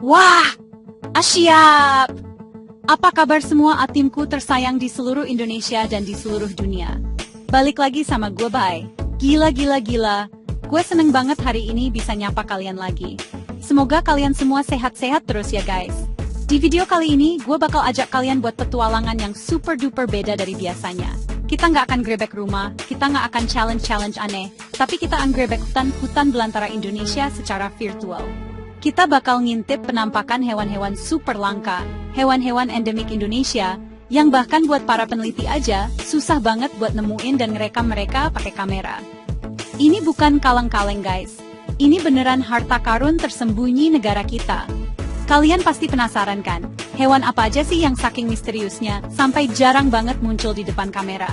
Wah, asyap! Apa kabar semua atimku tersayang di seluruh Indonesia dan di seluruh dunia? Balik lagi sama gue, Bay. Gila. Gue seneng banget hari ini bisa nyapa kalian lagi. Semoga kalian semua sehat-sehat terus ya guys. Di video kali ini, gue bakal ajak kalian buat petualangan yang super duper beda dari biasanya. Kita nggak akan grebek rumah, kita nggak akan challenge aneh, tapi kita akan grebek hutan belantara Indonesia secara virtual. Kita bakal ngintip penampakan hewan-hewan super langka, hewan-hewan endemik Indonesia, yang bahkan buat para peneliti aja, susah banget buat nemuin dan ngerekam mereka pakai kamera. Ini bukan kaleng-kaleng guys, ini beneran harta karun tersembunyi negara kita. Kalian pasti penasaran kan, hewan apa aja sih yang saking misteriusnya, sampai jarang banget muncul di depan kamera?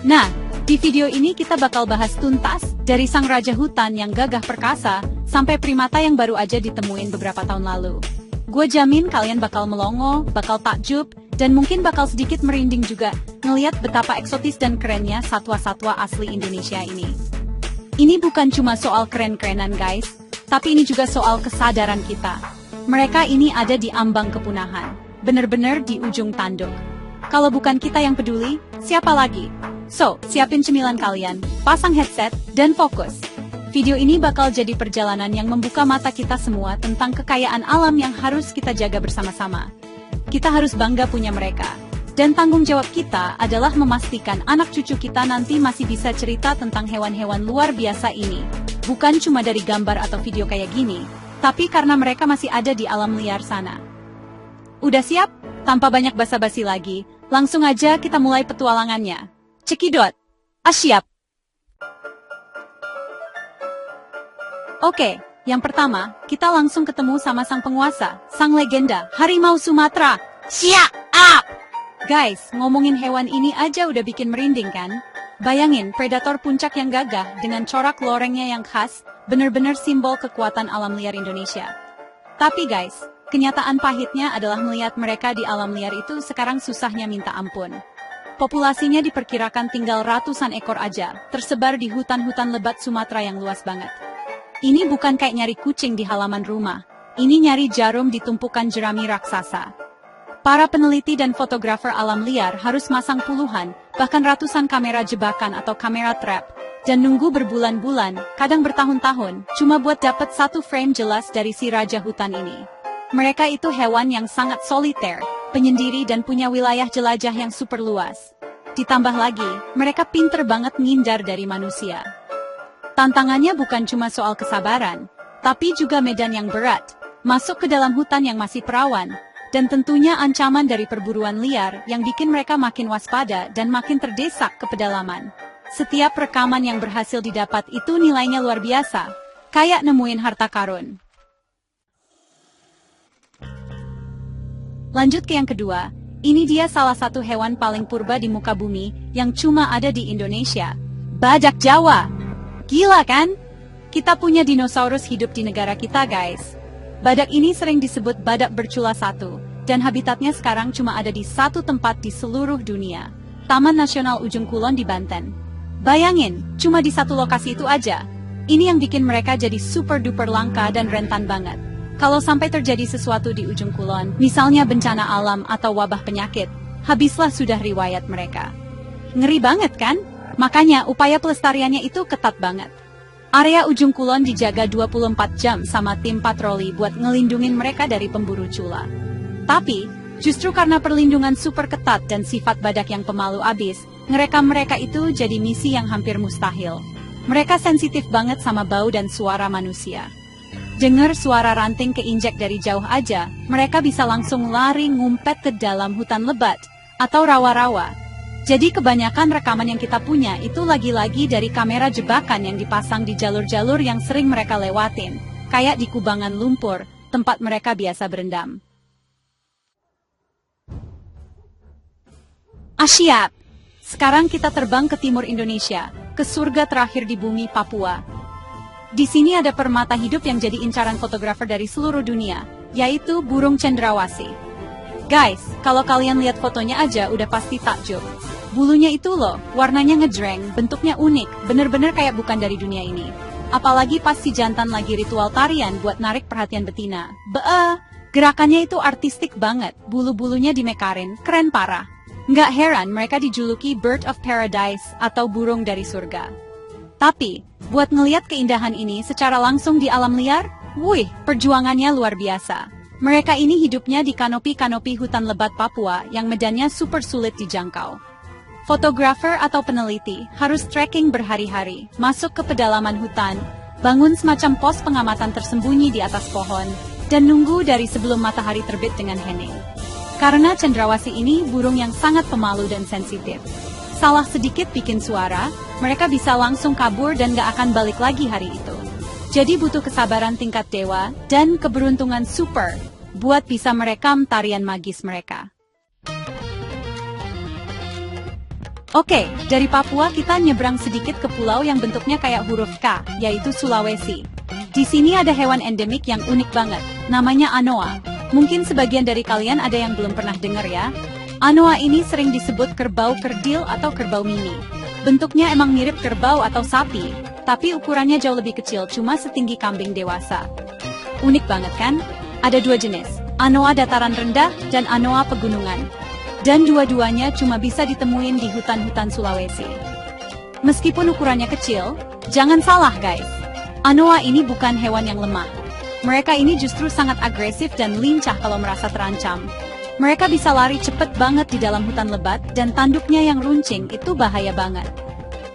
Nah, di video ini kita bakal bahas tuntas, dari sang raja hutan yang gagah perkasa, sampai primata yang baru aja ditemuin beberapa tahun lalu. Gue jamin kalian bakal melongo, bakal takjub, dan mungkin bakal sedikit merinding juga, ngeliat betapa eksotis dan kerennya satwa-satwa asli Indonesia ini. Ini bukan cuma soal keren-kerenan guys, tapi ini juga soal kesadaran kita. Mereka ini ada di ambang kepunahan, bener-bener di ujung tanduk. Kalau bukan kita yang peduli, siapa lagi? So, siapin cemilan kalian, pasang headset, dan fokus. Video ini bakal jadi perjalanan yang membuka mata kita semua tentang kekayaan alam yang harus kita jaga bersama-sama. Kita harus bangga punya mereka. Dan tanggung jawab kita adalah memastikan anak cucu kita nanti masih bisa cerita tentang hewan-hewan luar biasa ini. Bukan cuma dari gambar atau video kayak gini, tapi karena mereka masih ada di alam liar sana. Udah siap? Tanpa banyak basa-basi lagi, langsung aja kita mulai petualangannya. Cekidot! Asyap! Oke, yang pertama, kita langsung ketemu sama sang penguasa, sang legenda, Harimau Sumatera. Siap! Guys, ngomongin hewan ini aja udah bikin merinding kan? Bayangin, predator puncak yang gagah dengan corak lorengnya yang khas, bener-bener simbol kekuatan alam liar Indonesia. Tapi guys, kenyataan pahitnya adalah melihat mereka di alam liar itu sekarang susahnya minta ampun. Populasinya diperkirakan tinggal ratusan ekor aja, tersebar di hutan-hutan lebat Sumatera yang luas banget. Ini bukan kayak nyari kucing di halaman rumah, ini nyari jarum di tumpukan jerami raksasa. Para peneliti dan fotografer alam liar harus masang puluhan, bahkan ratusan kamera jebakan atau kamera trap, dan nunggu berbulan-bulan, kadang bertahun-tahun, cuma buat dapat satu frame jelas dari si raja hutan ini. Mereka itu hewan yang sangat soliter, penyendiri dan punya wilayah jelajah yang super luas. Ditambah lagi, mereka pinter banget ngindar dari manusia. Tantangannya bukan cuma soal kesabaran, tapi juga medan yang berat, masuk ke dalam hutan yang masih perawan, dan tentunya ancaman dari perburuan liar yang bikin mereka makin waspada dan makin terdesak ke pedalaman. Setiap rekaman yang berhasil didapat itu nilainya luar biasa, kayak nemuin harta karun. Lanjut ke yang kedua, ini dia salah satu hewan paling purba di muka bumi yang cuma ada di Indonesia. Badak Jawa! Gila kan? Kita punya dinosaurus hidup di negara kita guys. Badak ini sering disebut badak bercula satu, dan habitatnya sekarang cuma ada di satu tempat di seluruh dunia, Taman Nasional Ujung Kulon di Banten. Bayangin, cuma di satu lokasi itu aja. Ini yang bikin mereka jadi super duper langka dan rentan banget. Kalau sampai terjadi sesuatu di Ujung Kulon, misalnya bencana alam atau wabah penyakit, habislah sudah riwayat mereka. Ngeri banget kan? Makanya upaya pelestariannya itu ketat banget. Area Ujung Kulon dijaga 24 jam sama tim patroli buat ngelindungin mereka dari pemburu cula. Tapi, justru karena perlindungan super ketat dan sifat badak yang pemalu abis, ngerekam mereka itu jadi misi yang hampir mustahil. Mereka sensitif banget sama bau dan suara manusia. Dengar suara ranting keinjek dari jauh aja, mereka bisa langsung lari ngumpet ke dalam hutan lebat atau rawa-rawa. Jadi kebanyakan rekaman yang kita punya itu lagi-lagi dari kamera jebakan yang dipasang di jalur-jalur yang sering mereka lewatin, kayak di kubangan lumpur, tempat mereka biasa berendam. Asyap! Sekarang kita terbang ke timur Indonesia, ke surga terakhir di bumi, Papua. Di sini ada permata hidup yang jadi incaran fotografer dari seluruh dunia, yaitu burung cendrawasih. Guys, kalau kalian lihat fotonya aja udah pasti takjub. Bulunya itu loh, warnanya ngejreng, bentuknya unik, bener-bener kayak bukan dari dunia ini. Apalagi pas si jantan lagi ritual tarian buat narik perhatian betina. Gerakannya itu artistik banget, bulu-bulunya dimekarin, keren parah. Nggak heran mereka dijuluki Bird of Paradise atau burung dari surga. Tapi, buat ngeliat keindahan ini secara langsung di alam liar, wih, perjuangannya luar biasa. Mereka ini hidupnya di kanopi-kanopi hutan lebat Papua yang medannya super sulit dijangkau. Fotografer atau peneliti harus trekking berhari-hari, masuk ke pedalaman hutan, bangun semacam pos pengamatan tersembunyi di atas pohon, dan nunggu dari sebelum matahari terbit dengan hening. Karena cendrawasih ini burung yang sangat pemalu dan sensitif. Salah sedikit bikin suara, mereka bisa langsung kabur dan gak akan balik lagi hari itu. Jadi butuh kesabaran tingkat dewa dan keberuntungan super buat bisa merekam tarian magis mereka. Oke, dari Papua kita nyebrang sedikit ke pulau yang bentuknya kayak huruf K, yaitu Sulawesi. Di sini ada hewan endemik yang unik banget, namanya anoa. Mungkin sebagian dari kalian ada yang belum pernah dengar ya. Anoa ini sering disebut kerbau kerdil atau kerbau mini. Bentuknya emang mirip kerbau atau sapi, tapi ukurannya jauh lebih kecil, cuma setinggi kambing dewasa. Unik banget kan? Ada dua jenis, anoa dataran rendah dan anoa pegunungan. Dan dua-duanya cuma bisa ditemuin di hutan-hutan Sulawesi. Meskipun ukurannya kecil, jangan salah guys. Anoa ini bukan hewan yang lemah. Mereka ini justru sangat agresif dan lincah kalau merasa terancam. Mereka bisa lari cepet banget di dalam hutan lebat dan tanduknya yang runcing itu bahaya banget.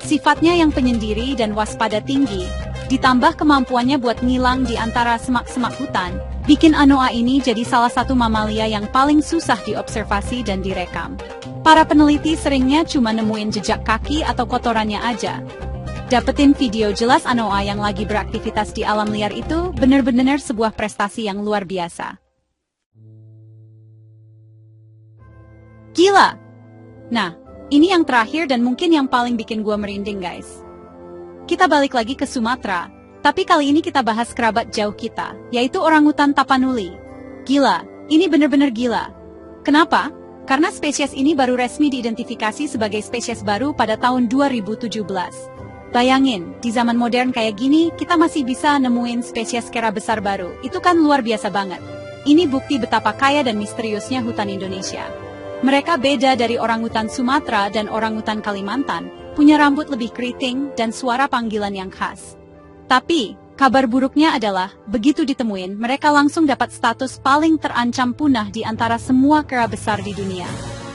Sifatnya yang penyendiri dan waspada tinggi, ditambah kemampuannya buat ngilang di antara semak-semak hutan, bikin anoa ini jadi salah satu mamalia yang paling susah diobservasi dan direkam. Para peneliti seringnya cuma nemuin jejak kaki atau kotorannya aja. Dapetin video jelas anoa yang lagi beraktivitas di alam liar itu bener-bener sebuah prestasi yang luar biasa. Gila! Nah, ini yang terakhir dan mungkin yang paling bikin gua merinding guys. Kita balik lagi ke Sumatera, tapi kali ini kita bahas kerabat jauh kita, yaitu orangutan Tapanuli. Gila, ini bener-bener gila. Kenapa? Karena spesies ini baru resmi diidentifikasi sebagai spesies baru pada tahun 2017. Bayangin, di zaman modern kayak gini, kita masih bisa nemuin spesies kera besar baru. Itu kan luar biasa banget. Ini bukti betapa kaya dan misteriusnya hutan Indonesia. Mereka beda dari orangutan Sumatera dan orangutan Kalimantan, punya rambut lebih keriting dan suara panggilan yang khas. Tapi, kabar buruknya adalah, begitu ditemuin, mereka langsung dapat status paling terancam punah di antara semua kera besar di dunia.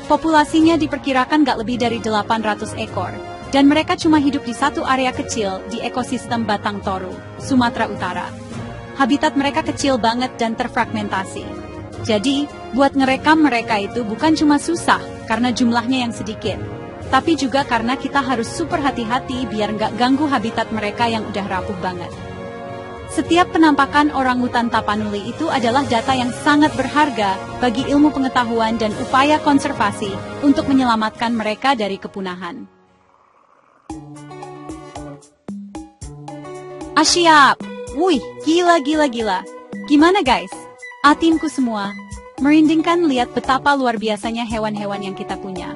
Populasinya diperkirakan gak lebih dari 800 ekor. Dan mereka cuma hidup di satu area kecil di ekosistem Batang Toru, Sumatera Utara. Habitat mereka kecil banget dan terfragmentasi. Jadi, buat ngerekam mereka itu bukan cuma susah karena jumlahnya yang sedikit, tapi juga karena kita harus super hati-hati biar nggak ganggu habitat mereka yang udah rapuh banget. Setiap penampakan orangutan Tapanuli itu adalah data yang sangat berharga bagi ilmu pengetahuan dan upaya konservasi untuk menyelamatkan mereka dari kepunahan. Siap! Wih, gila. Gimana guys? Atimku semua, merindingkan lihat betapa luar biasanya hewan-hewan yang kita punya.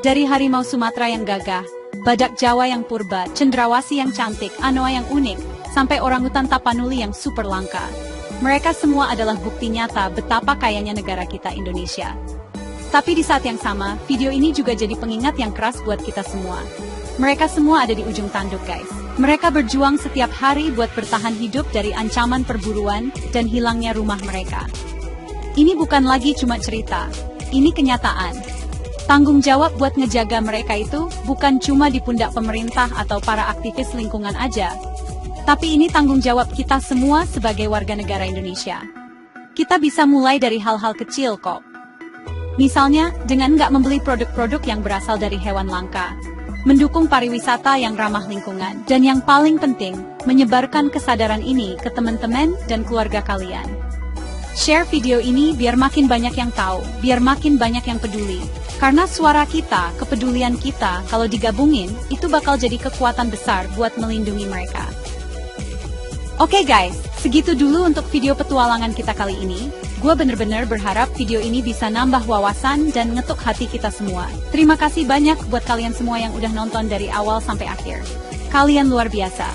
Dari harimau Sumatera yang gagah, badak Jawa yang purba, cendrawasih yang cantik, anoa yang unik, sampai orangutan Tapanuli yang super langka. Mereka semua adalah bukti nyata betapa kayanya negara kita Indonesia. Tapi di saat yang sama, video ini juga jadi pengingat yang keras buat kita semua. Mereka semua ada di ujung tanduk guys. Mereka berjuang setiap hari buat bertahan hidup dari ancaman perburuan dan hilangnya rumah mereka. Ini bukan lagi cuma cerita, ini kenyataan. Tanggung jawab buat ngejaga mereka itu bukan cuma di pundak pemerintah atau para aktivis lingkungan aja. Tapi ini tanggung jawab kita semua sebagai warga negara Indonesia. Kita bisa mulai dari hal-hal kecil kok. Misalnya, dengan nggak membeli produk-produk yang berasal dari hewan langka. Mendukung pariwisata yang ramah lingkungan, dan yang paling penting, menyebarkan kesadaran ini ke teman-teman dan keluarga kalian. Share video ini biar makin banyak yang tahu, biar makin banyak yang peduli. Karena suara kita, kepedulian kita, kalau digabungin, itu bakal jadi kekuatan besar buat melindungi mereka. Oke guys, segitu dulu untuk video petualangan kita kali ini. Gue bener-bener berharap video ini bisa nambah wawasan dan ngetuk hati kita semua. Terima kasih banyak buat kalian semua yang udah nonton dari awal sampai akhir. Kalian luar biasa.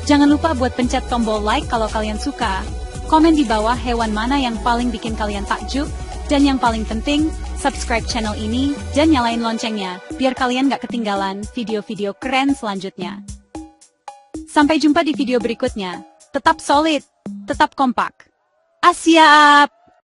Jangan lupa buat pencet tombol like kalau kalian suka. Komen di bawah hewan mana yang paling bikin kalian takjub. Dan yang paling penting, subscribe channel ini dan nyalain loncengnya, biar kalian gak ketinggalan video-video keren selanjutnya. Sampai jumpa di video berikutnya. Tetap solid, tetap kompak. Siap!